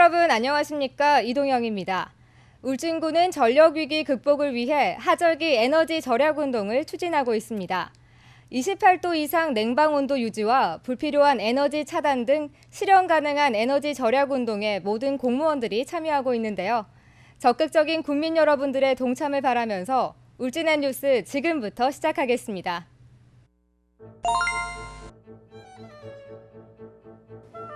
여러분 안녕하십니까? 이동영입니다. 울진군은 전력위기 극복을 위해 하절기 에너지 절약 운동을 추진하고 있습니다. 28도 이상 냉방온도 유지와 불필요한 에너지 차단 등 실현 가능한 에너지 절약 운동에 모든 공무원들이 참여하고 있는데요. 적극적인 국민 여러분들의 동참을 바라면서 울진N 뉴스 지금부터 시작하겠습니다.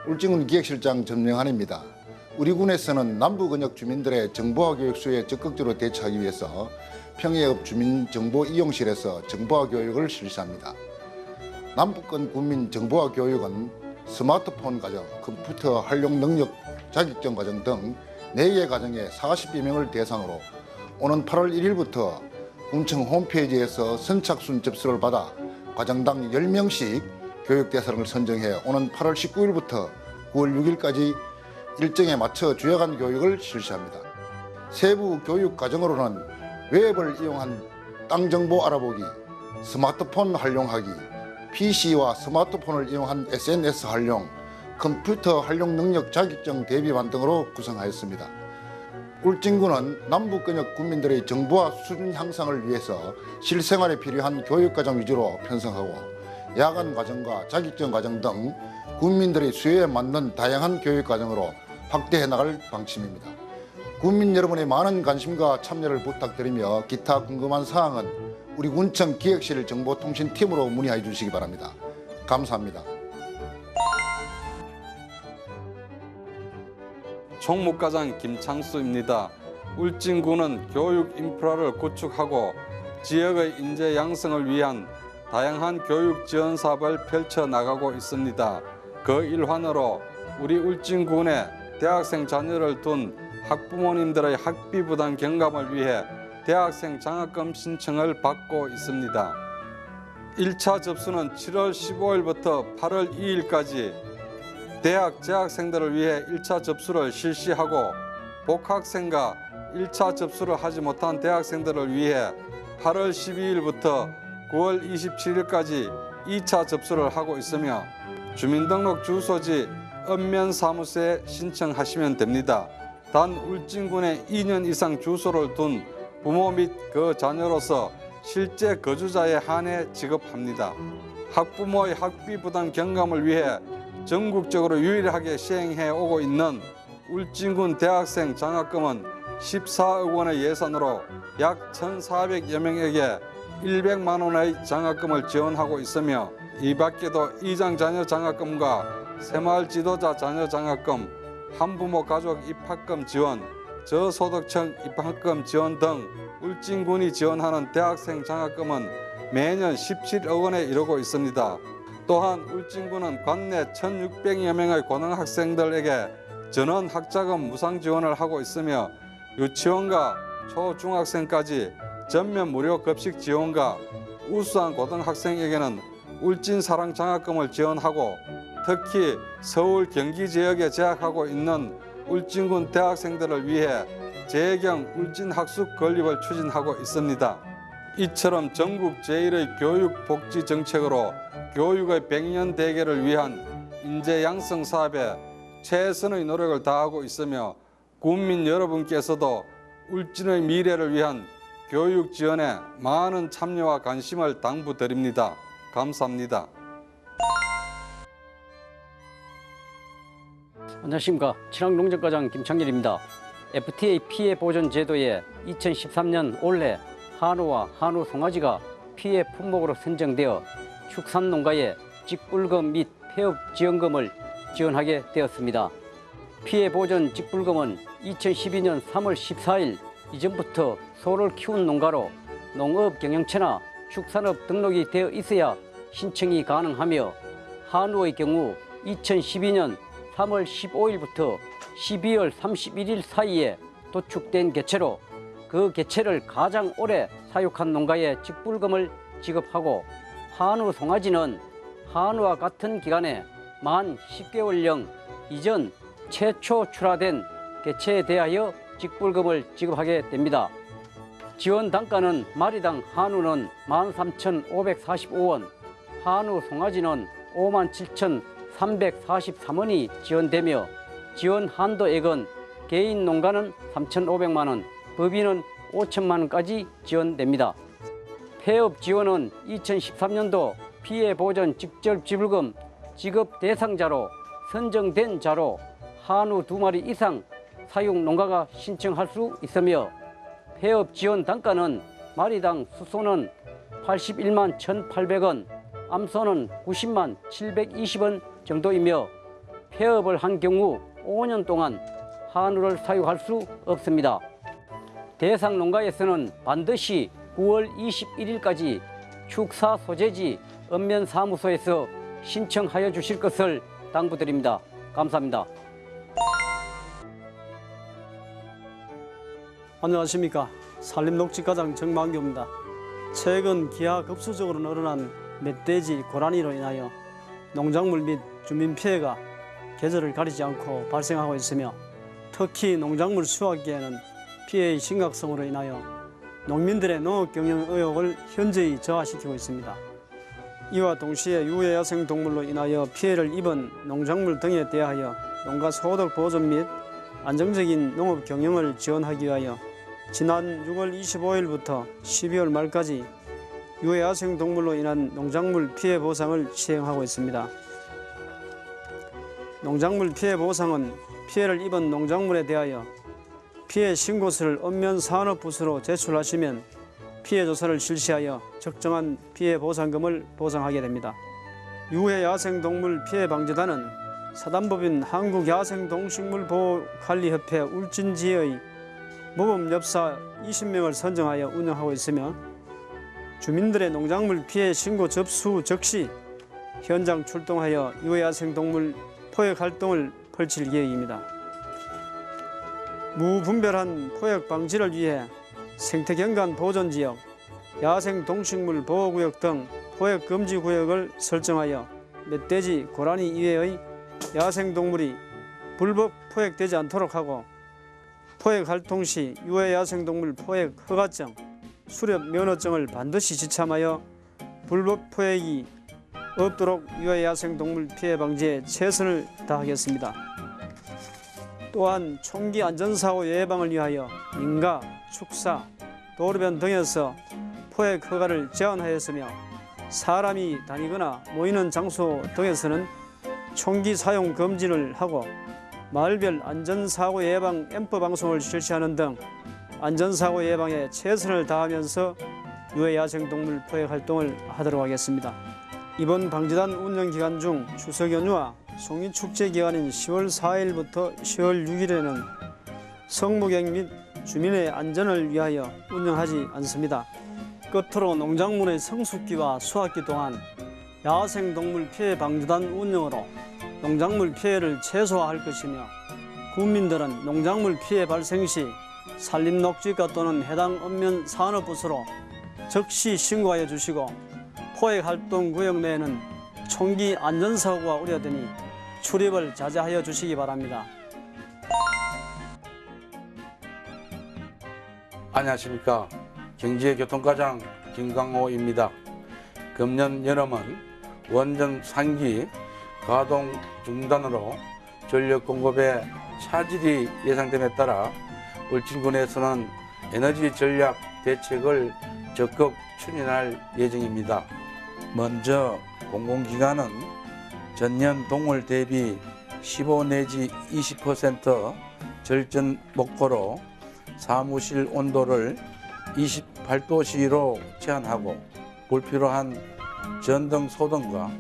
울진군 기획실장 전명환입니다. 우리 군에서는 남부근역 주민들의 정보화 교육 수요에 적극적으로 대처하기 위해서 평해읍 주민정보이용실에서 정보화 교육을 실시합니다. 남부권 국민 정보화 교육은 스마트폰 과정, 컴퓨터 활용 능력 자격증 과정 등 4개 과정에 40여 명을 대상으로 오는 8월 1일부터 군청 홈페이지에서 선착순 접수를 받아 과정당 10명씩 교육 대상을 선정해 오는 8월 19일부터 9월 6일까지 일정에 맞춰 주요관 교육을 실시합니다. 세부 교육 과정으로는 웹을 이용한 땅 정보 알아보기, 스마트폰 활용하기, PC와 스마트폰을 이용한 SNS 활용, 컴퓨터 활용 능력 자격증 대비반 등으로 구성하였습니다. 울진군은 남부권역 국민들의 정보화 수준 향상을 위해서 실생활에 필요한 교육과정 위주로 편성하고 야간 과정과 자격증 과정 등 국민들의 수요에 맞는 다양한 교육과정으로 확대해 나갈 방침입니다. 국민 여러분의 많은 관심과 참여를 부탁드리며 기타 궁금한 사항은 우리 군청 기획실 정보통신팀으로 문의해 주시기 바랍니다. 감사합니다. 총무과장 김창수입니다. 울진군은 교육 인프라를 구축하고 지역의 인재 양성을 위한 다양한 교육 지원 사업을 펼쳐 나가고 있습니다. 그 일환으로 우리 울진군에 대학생 자녀를 둔 학부모님들의 학비 부담 경감을 위해 대학생 장학금 신청을 받고 있습니다. 1차 접수는 7월 15일부터 8월 2일까지 대학 재학생들을 위해 1차 접수를 실시하고 복학생과 1차 접수를 하지 못한 대학생들을 위해 8월 12일부터 9월 27일까지 2차 접수를 하고 있으며 주민등록 주소지 읍면사무소에 신청하시면 됩니다. 단 울진군에 2년 이상 주소를 둔 부모 및 그 자녀로서 실제 거주자에 한해 지급합니다. 학부모의 학비 부담 경감을 위해 전국적으로 유일하게 시행해 오고 있는 울진군 대학생 장학금은 14억 원의 예산으로 약 1,400여 명에게 100만 원의 장학금을 지원하고 있으며 이 밖에도 이장 자녀 장학금과 새마을 지도자 자녀 장학금, 한부모 가족 입학금 지원, 저소득층 입학금 지원 등 울진군이 지원하는 대학생 장학금은 매년 17억 원에 이르고 있습니다. 또한 울진군은 관내 1,600여 명의 고등학생들에게 전원 학자금 무상 지원을 하고 있으며 유치원과 초중학생까지 전면 무료 급식 지원과 우수한 고등학생에게는 울진사랑 장학금을 지원하고 특히 서울 경기 지역에 재학하고 있는 울진군 대학생들을 위해 재경 울진학습 건립을 추진하고 있습니다. 이처럼 전국 제1의 교육복지 정책으로 교육의 100년 대계를 위한 인재 양성 사업에 최선의 노력을 다하고 있으며 국민 여러분께서도 울진의 미래를 위한 교육 지원에 많은 참여와 관심을 당부드립니다. 감사합니다. 안녕하십니까. 친환농정과장 김창렬입니다. FTA 피해 보전 제도에 2013년 올해 한우와 한우 송아지가 피해 품목으로 선정되어 축산농가에 직불금 및 폐업 지원금을 지원하게 되었습니다. 피해 보전 직불금은 2012년 3월 14일 이전부터 소를 키운 농가로 농업 경영처나 축산업 등록이 되어 있어야 신청이 가능하며 한우의 경우 2012년 3월 15일부터 12월 31일 사이에 도축된 개체로 그 개체를 가장 오래 사육한 농가에 직불금을 지급하고 한우 송아지는 한우와 같은 기간에 만 10개월령 이전 최초 출하된 개체에 대하여 직불금을 지급하게 됩니다. 지원 단가는 마리당 한우는 13,545원, 한우 송아지는 57,343원이 지원되며 지원 한도액은 개인 농가는 3,500만 원, 법인은 5천만 원까지 지원됩니다. 폐업 지원은 2013년도 피해보전 직접지불금 지급 대상자로 선정된 자로 한우 2마리 이상 사육 농가가 신청할 수 있으며 폐업 지원 단가는 마리당 수소는 81만 1,800원, 암소는 90만 720원 정도이며 폐업을 한 경우 5년 동안 한우를 사육할 수 없습니다. 대상 농가에서는 반드시 9월 21일까지 축사 소재지 읍면사무소에서 신청하여 주실 것을 당부드립니다. 감사합니다. 안녕하십니까. 산림녹지과장 정만교입니다. 최근 기하급수적으로 늘어난 멧돼지, 고라니로 인하여 농작물 및 주민 피해가 계절을 가리지 않고 발생하고 있으며 특히 농작물 수확기에는 피해의 심각성으로 인하여 농민들의 농업 경영 의욕을 현저히 저하시키고 있습니다. 이와 동시에 유해야생 동물로 인하여 피해를 입은 농작물 등에 대하여 농가 소득 보전 및 안정적인 농업 경영을 지원하기 위하여 지난 6월 25일부터 12월 말까지 유해야생 동물로 인한 농작물 피해 보상을 시행하고 있습니다. 농작물 피해 보상은 피해를 입은 농작물에 대하여 피해 신고서를 읍면산업부서로 제출하시면 피해 조사를 실시하여 적정한 피해 보상금을 보상하게 됩니다. 유해야생동물 피해방지단은 사단법인 한국야생동식물보호관리협회 울진지의 모범엽사 20명을 선정하여 운영하고 있으며 주민들의 농작물 피해 신고 접수 즉시 현장 출동하여 유해야생동물 포획 활동을 펼칠 계획입니다. 무분별한 포획 방지를 위해 생태경관 보존지역, 야생동식물 보호구역 등 포획 금지 구역을 설정하여 멧돼지, 고라니 이외의 야생동물이 불법 포획되지 않도록 하고 포획 활동 시 유해야생동물 포획 허가증, 수렵 면허증을 반드시 지참하여 불법 포획이 없도록 유해야생동물 피해 방지에 최선을 다하겠습니다. 또한 총기 안전사고 예방을 위하여 민가, 축사, 도로변 등에서 포획 허가를 제한하였으며 사람이 다니거나 모이는 장소 등에서는 총기 사용 금지를 하고 마을별 안전사고 예방 앰프 방송을 실시하는 등 안전사고 예방에 최선을 다하면서 유해야생동물 포획 활동을 하도록 하겠습니다. 이번 방지단 운영 기간 중 추석 연휴와 송이축제 기간인 10월 4일부터 10월 6일에는 성무경 및 주민의 안전을 위하여 운영하지 않습니다. 끝으로 농작물의 성숙기와 수확기 동안 야생동물 피해 방지단 운영으로 농작물 피해를 최소화할 것이며 국민들은 농작물 피해 발생 시 산림녹지과 또는 해당 읍면산업부서로 즉시 신고하여 주시고 포획활동 구역 내에는 총기 안전사고가 우려되니 출입을 자제하여 주시기 바랍니다. 안녕하십니까. 경제교통과장 김강호입니다. 금년 여름은 원전 3기 가동 중단으로 전력 공급에 차질이 예상됨에 따라 울진군에서는 에너지 전략 대책을 적극 추진할 예정입니다. 먼저 공공기관은 전년 동월 대비 15 내지 20% 절전 목표로 사무실 온도를 28도씨로 제한하고 불필요한 전등 소등과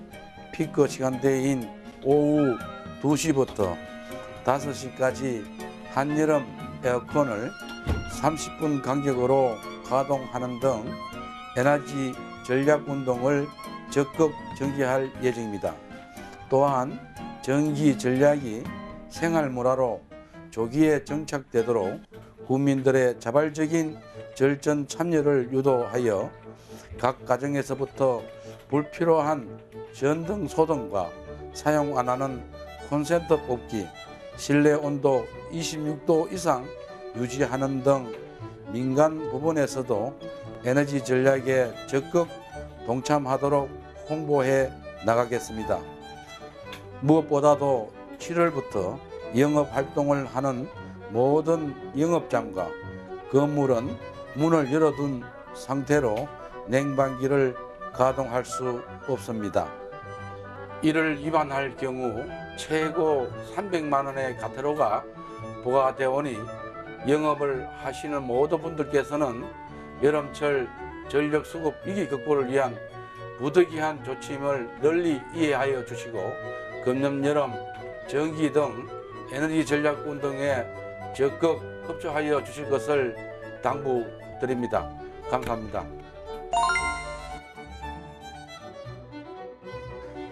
피크 시간대인 오후 2시부터 5시까지 한여름 에어컨을 30분 간격으로 가동하는 등 에너지 전략 운동을 적극 전개할 예정입니다. 또한 전기 전략이 생활문화로 조기에 정착되도록 국민들의 자발적인 절전 참여를 유도하여 각 가정에서부터 불필요한 전등 소등과 사용 안 하는 콘센트 뽑기, 실내 온도 26도 이상 유지하는 등 민간 부분에서도 에너지 전략에 적극 동참하도록 홍보해 나가겠습니다. 무엇보다도 7월부터 영업 활동을 하는 모든 영업장과 건물은 문을 열어둔 상태로 냉방기를 가동할 수 없습니다. 이를 위반할 경우 최고 300만 원의 과태료가 부과되어 오니 영업을 하시는 모든 분들께서는 여름철 전력 수급 위기 극복을 위한 부득이한 조치임을 널리 이해하여 주시고 금년 여름 전기 등 에너지 전략 운동에 적극 협조하여 주실 것을 당부드립니다. 감사합니다.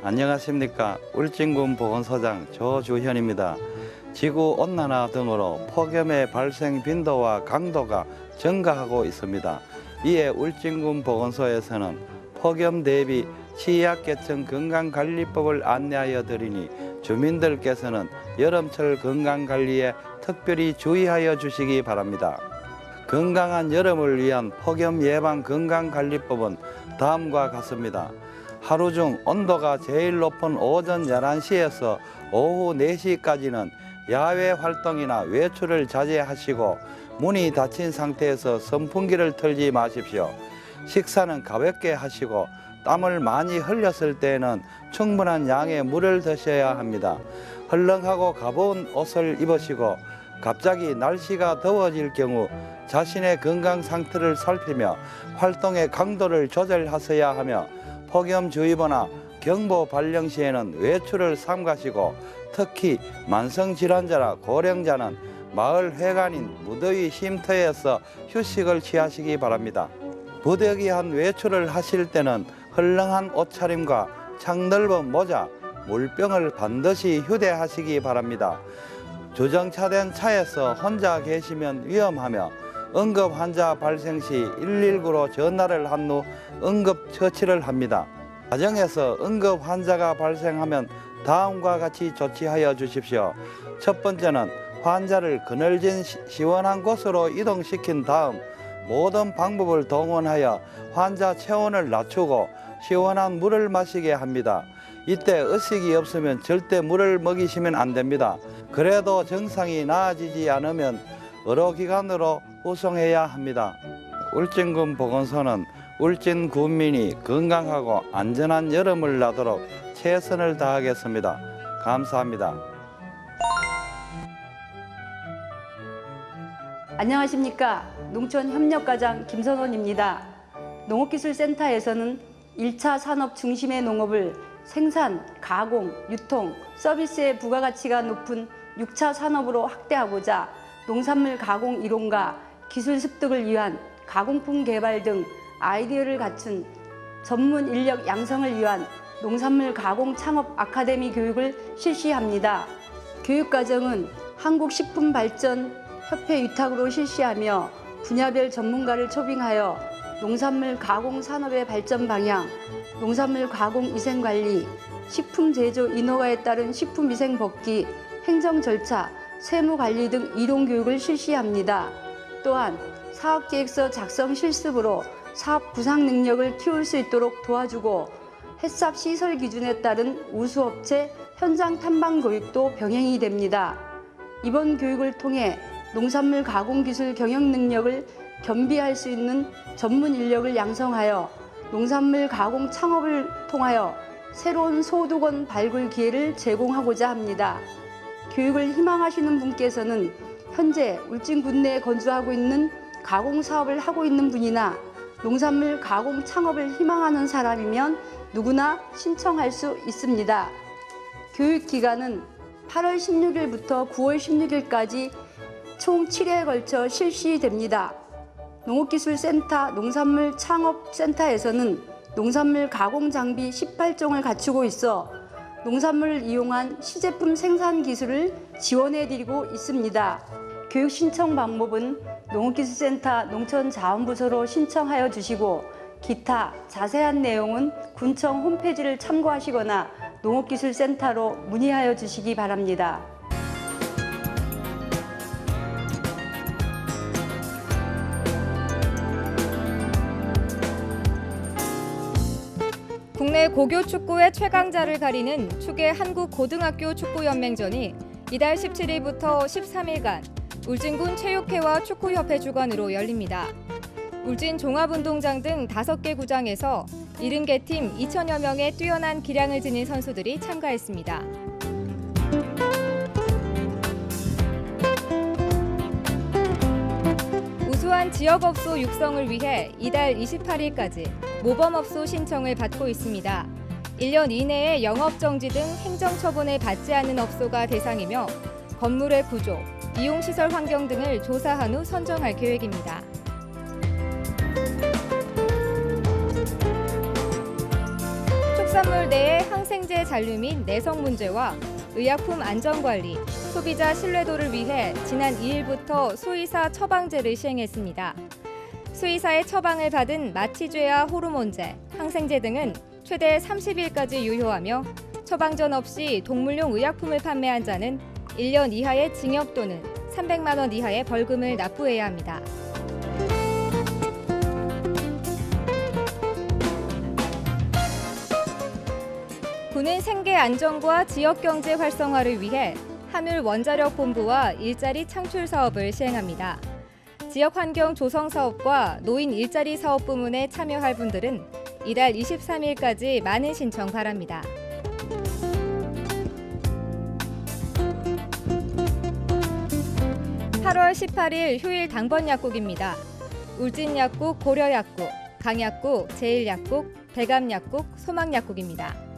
안녕하십니까. 울진군 보건소장 조주현입니다. 지구온난화 등으로 폭염의 발생 빈도와 강도가 증가하고 있습니다. 이에 울진군 보건소에서는 폭염 대비 취약계층 건강관리법을 안내하여 드리니 주민들께서는 여름철 건강관리에 특별히 주의하여 주시기 바랍니다. 건강한 여름을 위한 폭염 예방 건강관리법은 다음과 같습니다. 하루 중 온도가 제일 높은 오전 11시에서 오후 4시까지는 야외 활동이나 외출을 자제하시고 문이 닫힌 상태에서 선풍기를 틀지 마십시오. 식사는 가볍게 하시고 땀을 많이 흘렸을 때에는 충분한 양의 물을 드셔야 합니다. 헐렁하고 가벼운 옷을 입으시고 갑자기 날씨가 더워질 경우 자신의 건강 상태를 살피며 활동의 강도를 조절하셔야 하며 폭염주의보나 경보 발령 시에는 외출을 삼가시고 특히 만성질환자나 고령자는 마을 회관인 무더위 쉼터에서 휴식을 취하시기 바랍니다. 부득이한 외출을 하실 때는 헐렁한 옷차림과 창넓은 모자, 물병을 반드시 휴대하시기 바랍니다. 주정차된 차에서 혼자 계시면 위험하며 응급환자 발생 시 119로 전화를 한 후 응급처치를 합니다. 가정에서 응급환자가 발생하면 다음과 같이 조치하여 주십시오. 첫 번째는 환자를 그늘진 시원한 곳으로 이동시킨 다음 모든 방법을 동원하여 환자 체온을 낮추고 시원한 물을 마시게 합니다. 이때 의식이 없으면 절대 물을 먹이시면 안 됩니다. 그래도 증상이 나아지지 않으면 의료기관으로 후송해야 합니다. 울진군 보건소는 울진 군민이 건강하고 안전한 여름을 나도록 최선을 다하겠습니다. 감사합니다. 안녕하십니까. 농촌협력과장 김선원입니다. 농업기술센터에서는 1차 산업 중심의 농업을 생산, 가공, 유통, 서비스의 부가가치가 높은 6차 산업으로 확대하고자 농산물 가공 이론과 기술 습득을 위한 가공품 개발 등 아이디어를 갖춘 전문 인력 양성을 위한 농산물 가공 창업 아카데미 교육을 실시합니다. 교육과정은 한국식품발전협회 위탁으로 실시하며 분야별 전문가를 초빙하여 농산물 가공 산업의 발전 방향, 농산물 가공 위생관리, 식품 제조 인허가에 따른 식품위생 법규, 행정 절차, 세무관리 등 이론교육을 실시합니다. 또한 사업계획서 작성 실습으로 사업 구상 능력을 키울 수 있도록 도와주고 햇삽 시설 기준에 따른 우수업체 현장 탐방 교육도 병행이 됩니다. 이번 교육을 통해 농산물 가공 기술 경영 능력을 겸비할 수 있는 전문 인력을 양성하여 농산물 가공 창업을 통하여 새로운 소득원 발굴 기회를 제공하고자 합니다. 교육을 희망하시는 분께서는 현재 울진군 내에 거주하고 있는 가공 사업을 하고 있는 분이나 농산물 가공 창업을 희망하는 사람이면 누구나 신청할 수 있습니다. 교육 기간은 8월 16일부터 9월 16일까지 총 7회에 걸쳐 실시됩니다. 농업기술센터 농산물 창업센터에서는 농산물 가공 장비 18종을 갖추고 있어 농산물을 이용한 시제품 생산 기술을 지원해드리고 있습니다. 교육 신청 방법은 농업기술센터 농촌자원부서로 신청하여 주시고 기타 자세한 내용은 군청 홈페이지를 참고하시거나 농업기술센터로 문의하여 주시기 바랍니다. 국내 고교 축구의 최강자를 가리는 축의 한국고등학교 축구연맹전이 이달 17일부터 13일간 울진군 체육회와 축구협회 주관으로 열립니다. 울진 종합운동장 등 5개 구장에서 70개 팀 2천여 명의 뛰어난 기량을 지닌 선수들이 참가했습니다. 우수한 지역업소 육성을 위해 이달 28일까지 모범업소 신청을 받고 있습니다. 1년 이내에 영업정지 등 행정처분을 받지 않는 업소가 대상이며 건물의 구조, 이용시설 환경 등을 조사한 후 선정할 계획입니다. 축산물 내의 항생제 잔류 및 내성 문제와 의약품 안전관리, 소비자 신뢰도를 위해 지난 2일부터 수의사 처방제를 시행했습니다. 수의사의 처방을 받은 마취제와 호르몬제, 항생제 등은 최대 30일까지 유효하며 처방전 없이 동물용 의약품을 판매한 자는 1년 이하의 징역 또는 300만 원 이하의 벌금을 납부해야 합니다. 군은 생계 안정과 지역 경제 활성화를 위해 한울 원자력 본부와 일자리 창출 사업을 시행합니다. 지역 환경 조성 사업과 노인 일자리 사업 부문에 참여할 분들은 이달 23일까지 많은 신청 바랍니다. (8월 18일) 휴일 당번 약국입니다. 울진약국, 고려약국, 강약국, 제일약국, 대감약국, 소망약국입니다.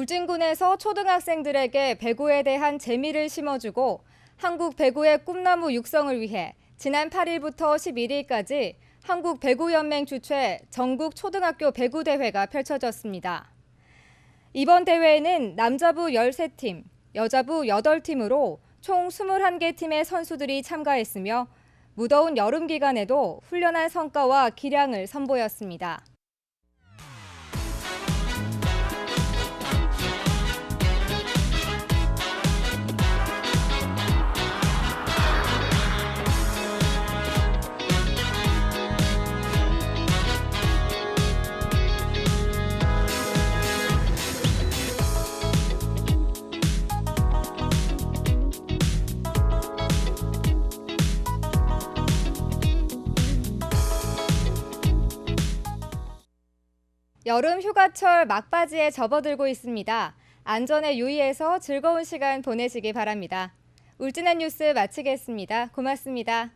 울진군에서 초등학생들에게 배구에 대한 재미를 심어주고 한국 배구의 꿈나무 육성을 위해 지난 8일부터 11일까지 한국배구연맹 주최 전국 초등학교 배구대회가 펼쳐졌습니다. 이번 대회에는 남자부 13팀, 여자부 8팀으로 총 21개 팀의 선수들이 참가했으며 무더운 여름 기간에도 훈련한 성과와 기량을 선보였습니다. 여름 휴가철 막바지에 접어들고 있습니다. 안전에 유의해서 즐거운 시간 보내시기 바랍니다. 울진의 뉴스 마치겠습니다. 고맙습니다.